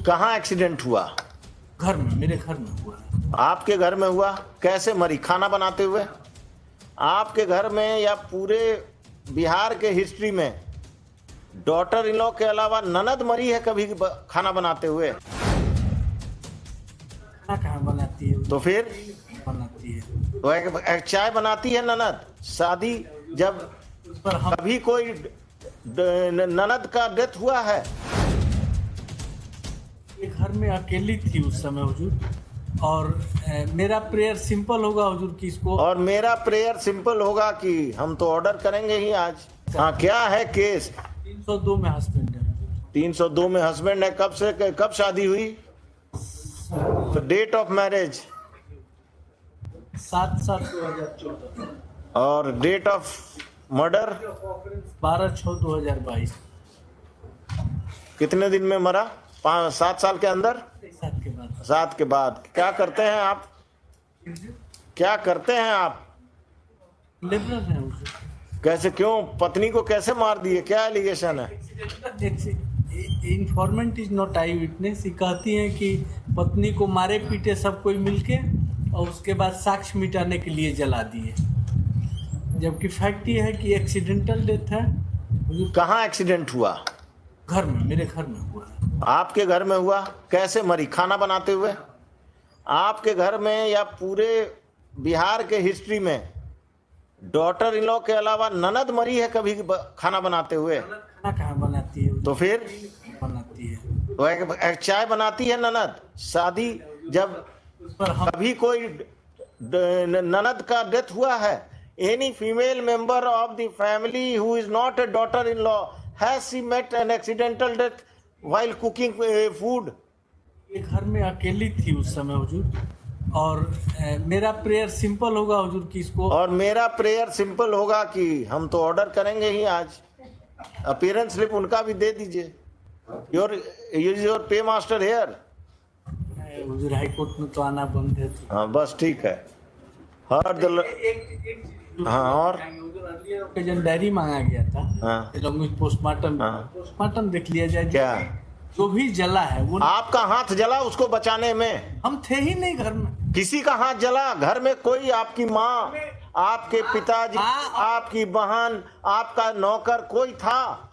कहाँ एक्सीडेंट हुआ? घर में, मेरे घर में हुआ है। आपके घर में हुआ? कैसे मरी? खाना बनाते हुए? आपके घर में या पूरे बिहार के हिस्ट्री में डॉटर इन लॉ के अलावा ननद मरी है कभी खाना बनाते हुए? खाना कहाँ बनाती है? तो फिर बनाती है तो चाय बनाती है ननद। शादी जब उस पर हम कभी कोई ननद का डेथ हुआ है? घर में अकेली थी उस समय हुजूर, और मेरा प्रेयर सिंपल होगा हुजूर कि इसको, और मेरा प्रेयर सिंपल होगा कि हम तो ऑर्डर करेंगे ही आज। हाँ, क्या है केस? 302 में हस्बैंड है हुजूर। 302 में हस्बैंड है। कब शादी हुई? तो डेट ऑफ मैरिज 7/7/2014 और डेट ऑफ मर्डर 12/6/2022। कितने दिन में मरा? 7 साल के अंदर? 7 के बाद 7 के बाद। क्या करते हैं आप? क्या करते हैं आप? लिबरल है हुजूर। कैसे, क्यों? पत्नी को कैसे मार दिए? क्या एलिगेशन है? Informant is not I witness. ये कहती है कि पत्नी को मारे पीटे सब कोई मिलके, और उसके बाद साक्ष्य मिटाने के लिए जला दिए, जबकि फैक्ट ये है कि एक्सीडेंटल डेथ है हुजूर। कहाँ एक्सीडेंट हुआ? घर में, मेरे घर में हुआ है। आपके घर में हुआ? कैसे मरी? खाना बनाते हुए? आपके घर में या पूरे बिहार के हिस्ट्री में डॉटर इन लॉ के अलावा ननद मरी है कभी खाना बनाते हुए? खाना कहाँ बनाती है? तो फिर बनाती है तो चाय बनाती है ननद। शादी जब उस पर हम कभी कोई ननद का डेथ हुआ है? Any female member of the family who is not a daughter in law has she met an accidental death while cooking food? ये घर में अकेली थी उस समय हुजूर, और मेरा प्रेयर सिंपल होगा हुजूर कि इसको, और मेरा प्रेयर सिंपल होगा कि हम तो ऑर्डर करेंगे ही आज। अपीयरेंस स्लिप उनका भी दे दीजिए। Your pay master here. हुजूर हाई कोर्ट में तो आना बंद है तो। हाँ, बस ठीक है। हर दल हाँ, और जन डायरी मांगा गया था, हाँ, पोस्टमार्टम हाँ। पोस्टमार्टम देख लिया जाए। क्या जो भी जला है वो आपका हाथ जला उसको बचाने में? हम थे ही नहीं घर में। किसी का हाथ जला? घर में कोई, आपकी माँ, आपके पिताजी, आपकी बहन, आपका नौकर कोई था?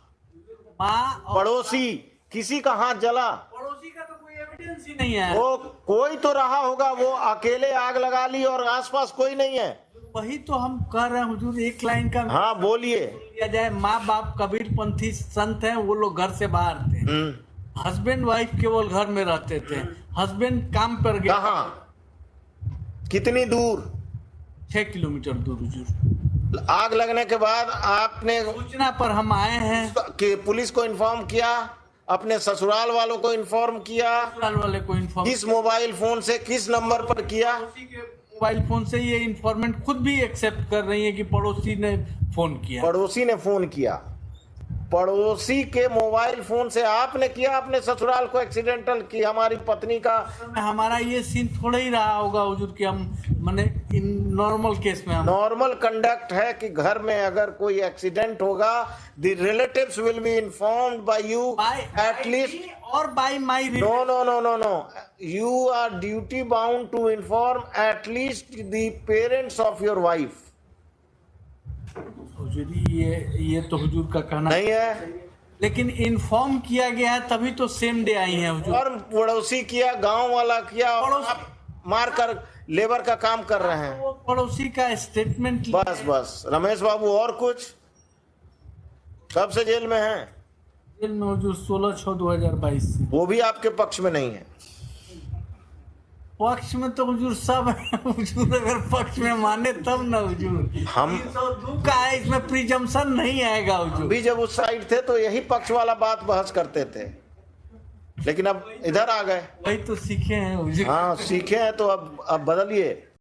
माँ और पड़ोसी, किसी का हाथ जला? पड़ोसी का तो कोई एविडेंस ही नहीं है। वो कोई तो रहा होगा, वो अकेले आग लगा ली और आसपास कोई नहीं है। वही तो हम कह रहे हैं हुजूर, एक लाइन का हाँ, बोलिए। लिया जाए। माँ बाप कबीरपंथी संत हैं, वो लोग घर से बाहर थे। हस्बैंड वाइफ केवल घर में रहते थे। हस्बैंड काम पर गया। कहाँ? कितनी दूर? 6 किलोमीटर दूर हुजूर। आग लगने के बाद आपने सूचना पर हम आए हैं। कि पुलिस को इन्फॉर्म किया? अपने ससुराल वालों को इन्फॉर्म किया? ससुराल वाले को इन्फॉर्म, किस मोबाइल फोन से, किस नंबर पर किया? पड़ोसी के मोबाइल फोन से। ये इन्फॉर्मेंट खुद भी एक्सेप्ट कर रही है कि पड़ोसी ने फोन किया। पड़ोसी ने फोन किया? पड़ोसी के मोबाइल फोन से आपने किया अपने ससुराल को एक्सीडेंटल कि हमारी पत्नी का? हमारा ये सीन थोड़ा ही रहा होगा हुजूर कि हम माने इन नॉर्मल केस में हम नॉर्मल कंडक्ट है कि घर में अगर कोई एक्सीडेंट होगा, the relatives will be informed by you at least, और by my. No no no no no, you are duty bound to inform at least the parents of your wife. हुजूर ये तो हुजूर का कहना नहीं है, लेकिन इन्फॉर्म किया गया है तभी तो सेम डे आई है हुजूर। और पड़ोसी किया, गांव वाला किया, और आप मार कर लेबर का काम कर रहे हैं। वो पड़ोसी का स्टेटमेंट। बस रमेश बाबू, और कुछ? कब से जेल में हैं? जेल में हुजूर 16/6/2022 से। वो भी आपके पक्ष में नहीं है? पक्ष में तो हुजूर सब है हुजूर, अगर पक्ष में माने तब ना हुजूर। हम 302 का है, इसमें प्रिजम्पशन नहीं आएगा हुजूर। भी जब उस साइड थे तो यही पक्ष वाला बात बहस करते थे, लेकिन अब इधर आ गए। वही तो सीखे हैं हुजूर। हाँ, सीखे हैं तो अब बदलिए।